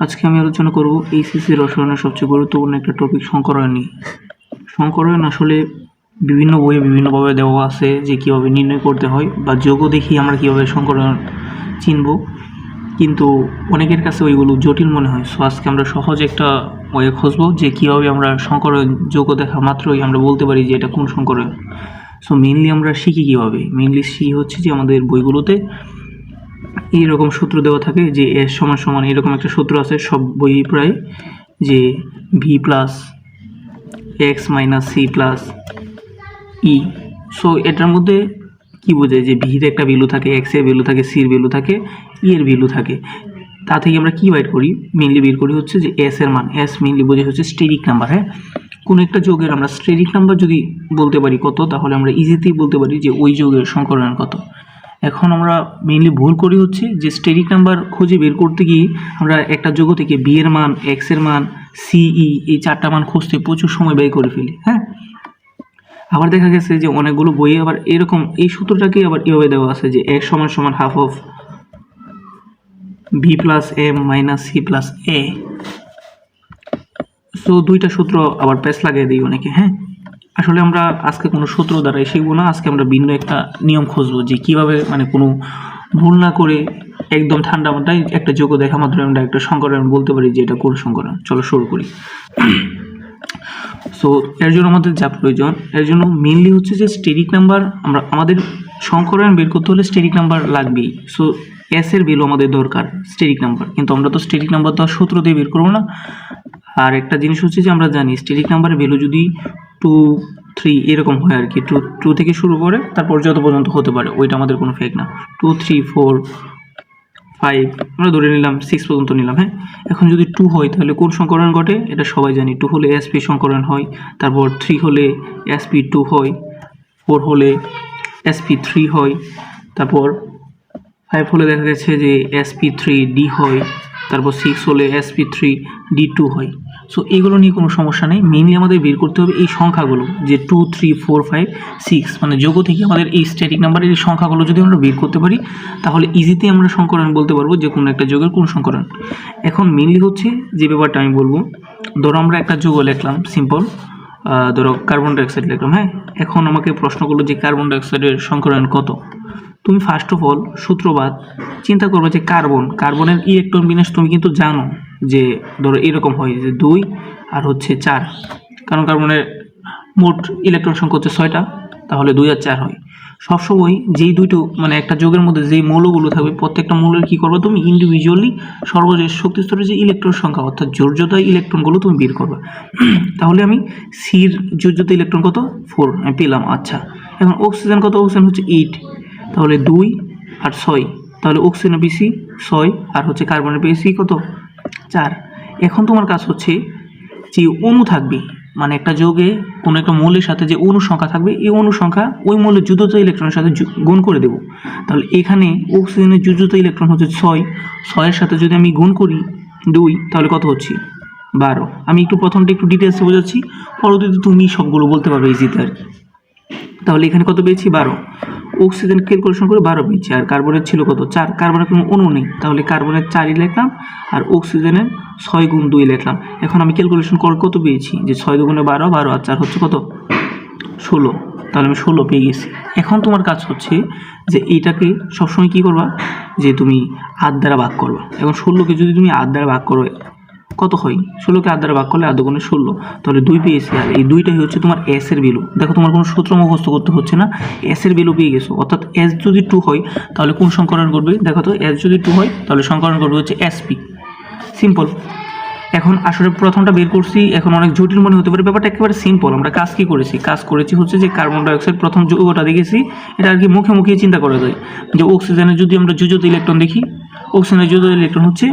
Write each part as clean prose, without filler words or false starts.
আজকে আমি আলোচনা করব এইচএসসি রসায়নের সবচেয়ে গুরুত্বপূর্ণ একটা টপিক সংকরায়ন নিয়ে। সংকরায়ন আসলে বিভিন্ন বইয়ে বিভিন্নভাবে দেওয়া আছে যে কীভাবে নির্ণয় করতে হয় বা যোগ দেখি আমরা কীভাবে সংকরায়ন চিনব, কিন্তু অনেকের কাছে ওইগুলো জটিল মনে হয়। সো আজকে আমরা সহজ একটা ওয়ে খুঁজবো যে কীভাবে আমরা সংকরায়ন যোগ দেখা মাত্রই আমরা বলতে পারি যে এটা কোন সংকরায়ন। সো মেইনলি আমরা শিখি কীভাবে, মেইনলি শিখি হচ্ছে যে আমাদের বইগুলোতে এইরকম সূত্র দেওয়া থাকে যে এস সমান সমান এরকম একটা সূত্র আছে সব বই প্রায়, যে V plus X minus C plus E. So এটার মধ্যে কি বোঝায় যে ভির একটা ভ্যালু থাকে, এক্স এর ভ্যালু থাকে, সির ভ্যালু থাকে, ই এর ভ্যালু থাকে। তা থেকে আমরা কি বাইর করি, মেইনলি বের করি হচ্ছে যে এস এর মান। এস মেইনলি বোঝায় হচ্ছে স্টেরিক নাম্বার। হ্যাঁ, কোনো একটা যোগের আমরা স্টেরিক নাম্বার যদি বলতে পারি কত, তাহলে আমরা ইজিতেই বলতে পারি যে ওই যোগের সংকরায়ন কত। এখন আমরা মেইনলি ভুল করি হচ্ছে যে স্টেরিক নাম্বার খুঁজে বের করতে গিয়ে আমরা একটা যোগ থেকে বি এর মান, এক্স এর মান, সিই এই চারটা মান খুঁজতে প্রচুর সময় ব্যয় করে ফেলি। হ্যাঁ, আবার দেখা গেছে যে অনেকগুলো বইয়ে আবার এরকম এই সূত্রটাকে আবার এভাবে দেওয়া আছে যে এক্স সমান সমান half of B plus M minus C plus A. So দুইটা সূত্র আবার প্যাচ লাগিয়ে দিই অনেকে। হ্যাঁ, আসলে আমরা আজকে কোনো সূত্র দ্বারাই শিখবো না, আজকে আমরা ভিন্ন একটা নিয়ম খুঁজবো যে কীভাবে মানে কোনো ভুল না করে একদম ঠান্ডা মাথায় একটা যোগ দেখা মাত্র আমরা একটা সংকরায়ন বলতে পারি যে এটা কোন সংকরায়ন। চলো শুরু করি। সো এর জন্য আমাদের যা প্রয়োজন, এর জন্য মেইনলি হচ্ছে যে স্টেরিক নাম্বার। আমাদের সংকরায়ন বের করতে হলে স্টেরিক নাম্বার লাগবেই। সো এস এর ভ্যালু আমাদের দরকার স্টেরিক নাম্বার, কিন্তু আমরা তো স্টেরিক নাম্বার তো আর সূত্র দিয়ে বের করবো না। আর একটা জিনিস হচ্ছে যে আমরা জানি স্টেরিক নাম্বারের ভ্যালু যদি 2, 3 এরকম হয় আর কি, 2 থেকে শুরু করে তারপর যত পর্যন্ত হতে পারে ওইটা আমাদের কোনো ফেক না। 2, 3, 4, 5 আমরা ধরে নিলাম 6 পর্যন্ত নিলাম। হ্যাঁ, এখন যদি 2 হয় তাহলে কোন সংকরায়ন ঘটে এটা সবাই জানি। 2 হলে এসপি সংকরায়ন হয়, তারপর 3 হলে sp2 হয়, 4 হলে sp3 হয়, তারপর 5 হলে দেখা গেছে যে sp3d হয়, তারপর 6 হলে sp3d2 হয়। সো এইগুলো নিয়ে কোনো সমস্যা নেই, মেইনলি আমাদের বের করতে হবে এই সংখ্যাগুলো যে 2, 3, 4, 5, 6 মানে যোগ থেকে আমাদের এই স্ট্যাটিক নাম্বারের এই সংখ্যাগুলো যদি আমরা বের করতে পারি তাহলে ইজিতেই আমরা সংকরায়ন বলতে পারবো যে কোনো একটা যোগের কোন সংকরায়ন। এখন মেইনলি হচ্ছে যে ব্যাপারটা আমি বলবো, ধরো আমরা একটা যোগ লিখলাম সিম্পল, ধরো কার্বন ডাইঅক্সাইড লিখলাম। হ্যাঁ, এখন আমাকে প্রশ্ন করলো যে কার্বন ডাইঅক্সাইডের সংকরায়ন কত। তুমি ফার্স্ট অফ অল সূত্রবাদ চিন্তা করবে যে কার্বনের ইলেকট্রন বিন্যাস তুমি কিন্তু জানো যে ধরো এরকম হয় যে 2 আর হচ্ছে 4, কারণ কার্বনের মোট ইলেকট্রন সংখ্যা হচ্ছে 6টা, তাহলে 2 আর 4 হয়। সবসময় যেই দুইটো মানে একটা যোগের মধ্যে যেই মৌলগুলো থাকবে প্রত্যেকটা মৌলের কী করবে তুমি ইন্ডিভিজুয়ালি সর্বশেষ শক্তি স্তরের যে ইলেকট্রন সংখ্যা অর্থাৎ যোজ্যতা ইলেকট্রনগুলো তুমি বের করবে। তাহলে আমি সির যোজ্যতা ইলেকট্রন কত 4 আমি পেলাম। আচ্ছা, এখন অক্সিজেন কত, অক্সিজেন হচ্ছে 8, তাহলে 2 আর 6, তাহলে অক্সিজেনের পেয়েছি 6 আর হচ্ছে কার্বনের পেয়েছি কত 4। এখন তোমার কাজ হচ্ছে যে অণু থাকবে মানে একটা যোগে কোনো একটা মৌলের সাথে যে অণু সংখ্যা থাকবে এই অণু সংখ্যা ওই মৌলের যুদ্ধতা ইলেকট্রনের সাথে গুণ করে দেব। তাহলে এখানে অক্সিজেনের যুদ্ধতা ইলেকট্রন হচ্ছে 6 সাথে যদি আমি গুণ করি 2 তাহলে কত হচ্ছে 12। আমি একটু প্রথমটা একটু ডিটেলসে বোঝাচ্ছি, পরবর্তীতে তুমি সবগুলো বলতে পারবে ইজিতে আর কি। তাহলে এখানে কত পেয়েছি 12, অক্সিজেন ক্যালকুলেশন করে 12 পেয়েছি, আর কার্বনের ছিল কত 4, কার্বনের কোনো অণু নেই তাহলে কার্বনের 4ই লিখলাম আর অক্সিজেনের 6 গুণ 2 লিখলাম। এখন আমি ক্যালকুলেশন করে কত পেয়েছি যে 6 দুগুণে 12, 12 আর 4 হচ্ছে কত 16, তাহলে আমি 16 পেয়ে গেছি। এখন তোমার কাজ হচ্ছে যে এইটাকে সবসময় কী করবা যে তুমি 8 দ্বারা ভাগ করবা। এখন 16কে যদি তুমি 8 দ্বারা ভাগ করো কত হয়, 16কে 8 দ্বারা ভাগ করলে 8 দুগুণে 16, তাহলে 2 পেয়েছি। আর এই 2টাই হচ্ছে তোমার এস এর ভ্যালু। দেখো তোমার কোনো সূত্র মুখস্থ করতে হচ্ছে না, এস এর ভ্যালু পেয়ে গেছো। অর্থাৎ এস যদি 2 হয় তাহলে কোন সংকরায়ন করবে, দেখো তো এস যদি 2 হয় তাহলে সংকরায়ন করবে হচ্ছে এসপি। সিম্পল। এখন আসলে প্রথমটা বের করছি, এখন অনেক জটিল মনে হতে পারে, ব্যাপারটা একেবারে সিম্পল। আমরা কাজ কি করেছি, কাজ করেছি হচ্ছে যে কার্বন ডাইঅক্সাইড প্রথম যৌগটা দেখেছি, এটা আর কি মুখে মুখে চিন্তা করা যায় যে অক্সিজেনের যদি আমরা যোজ্যতা ইলেকট্রন দেখি, অক্সিজেনের যোজ্যতা ইলেকট্রন হচ্ছে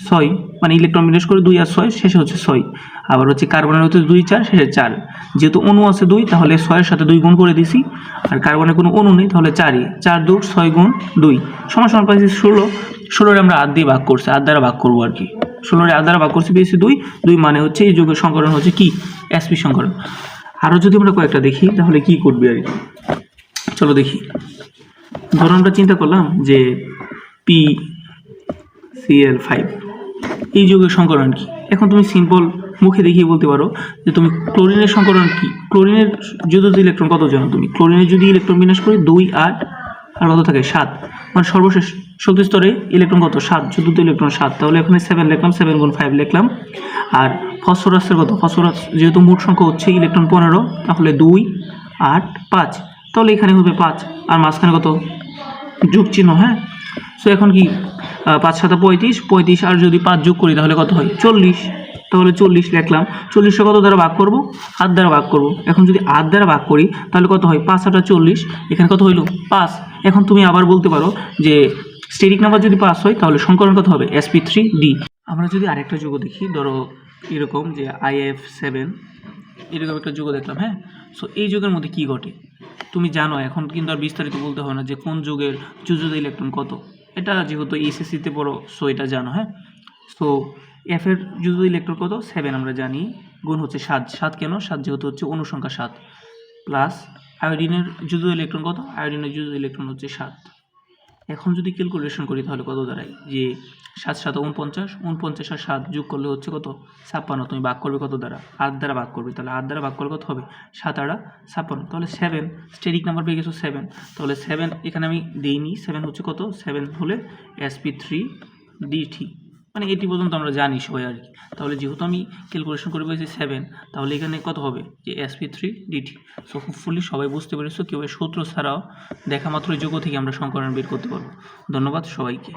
6 মানে ইলেকট্রন বিন্যাস করে 2 আর 6 শেষে হচ্ছে 6। আবার হচ্ছে কার্বনের হচ্ছে 2, 4 শেষে 4, যেহেতু অণু আছে 2 তাহলে 6 এর সাথে 2 গুণ করে দিছি, আর কার্বনের কোনো অণু নেই তাহলে 4ই, 4 2 6 গুণ 2 সমান সমান পাইছি 16। 16 আমরা 8 দিয়ে ভাগ করছি, 8 দ্বারা ভাগ করবো আর কি। 16 8 দ্বারা ভাগ করছি পেয়েছি 2 মানে হচ্ছে এই যোগের সংকরণ হচ্ছে কি এসপি সংকরণ। আরও যদি আমরা কয়েকটা দেখি তাহলে কি করবে আর কি, চলো দেখি। ধরো আমরা চিন্তা করলাম যে PCl5 এই যৌগের সংকরণ কি। এখন তুমি সিম্পল মুখে দেখিয়ে বলতে পারো যে তুমি ক্লোরিনের সংকরণ কি, ক্লোরিনের যুদ্ধ ইলেকট্রন কত জানো তুমি, ক্লোরিনের যদি ইলেকট্রন বিন্যাস করে 2 8 আর কত থাকে 7, মানে সর্বশেষ শক্তি স্তরে ইলেকট্রন কত 7, যুদ্ধ ইলেকট্রন 7, তাহলে এখানে 7 লিখলাম, 7 গুণ 5 লিখলাম। আর ফসফরাসের কত, ফসফরাস যেহেতু মোট সংখ্যা হচ্ছে ইলেকট্রন 15, তাহলে 2 8 5, তাহলে এখানে হবে 5 আর মাঝখানে কত যোগ চিহ্ন। হ্যাঁ, সো এখন কি 5 7 35, 35 আর যদি 5 যোগ করি তাহলে কত হয় 40, তাহলে 40 লিখলাম। 40টা কত দ্বারা ভাগ করব, 8 দ্বারা ভাগ করব। এখন যদি 8 দ্বারা ভাগ করি তাহলে কত হয় 5 8 40, এখানে কত হইল 5। এখন তুমি আবার বলতে পারো যে স্টেরিক নাম্বার যদি 5 হয় তাহলে সংকরণ কত হবে sp3d। আমরা যদি আরেকটা যৌগ দেখি, ধরো এরকম যে IF7, এরকম একটা যৌগ দেখলাম। হ্যাঁ, সো এই যৌগের মধ্যে কি ঘটে তুমি জানো, এখন কিন্তু আর বিস্তারিত বলতে হয় না যে কোন যৌগের যুযুদ ইলেকট্রন কত, এটা যেহেতু এইচএসসিতে পড়ো সো এটা জানো। হ্যাঁ, সো এফ এর যুযুদ ইলেকট্রন কত 7 আমরা জানি, গুণ হচ্ছে 7, 7 কেন 7 যেহেতু হচ্ছে অনুসংখ্যা 7, প্লাস আয়োডিনের যুযুদ ইলেকট্রন কত, আয়োডিনের যুযুদ ইলেকট্রন হচ্ছে 7। এখন যদি ক্যালকুলেশন করি তাহলে কত দাঁড়ায় যে 7 7 49, 49 আর 7 যোগ করলে হচ্ছে কত 56, তুমি ভাগ করবে কত দ্বারা 8 দ্বারা ভাগ করবে, তাহলে 8 দ্বারা ভাগ করলে কত হবে 7 8 56, তাহলে 7 স্টেরিক নাম্বার পেয়ে গেছো 7, তাহলে 7 এখানে আমি দেইনি, 7 হচ্ছে কত 7 হলে sp3d3, মানে এটি পর্যন্ত আমরা জানি সবাই আর কি। তাহলে যেহেতু আমি ক্যালকুলেশন করে পেয়েছি 7, তাহলে এখানে কত হবে যে sp3d3। সো হোপফুলি সবাই বুঝতে পেরেছো কীভাবে সূত্র ছাড়াও দেখা মাত্র যোগ্য থেকে আমরা সংকরণ বের করতে পারবো। ধন্যবাদ সবাইকে।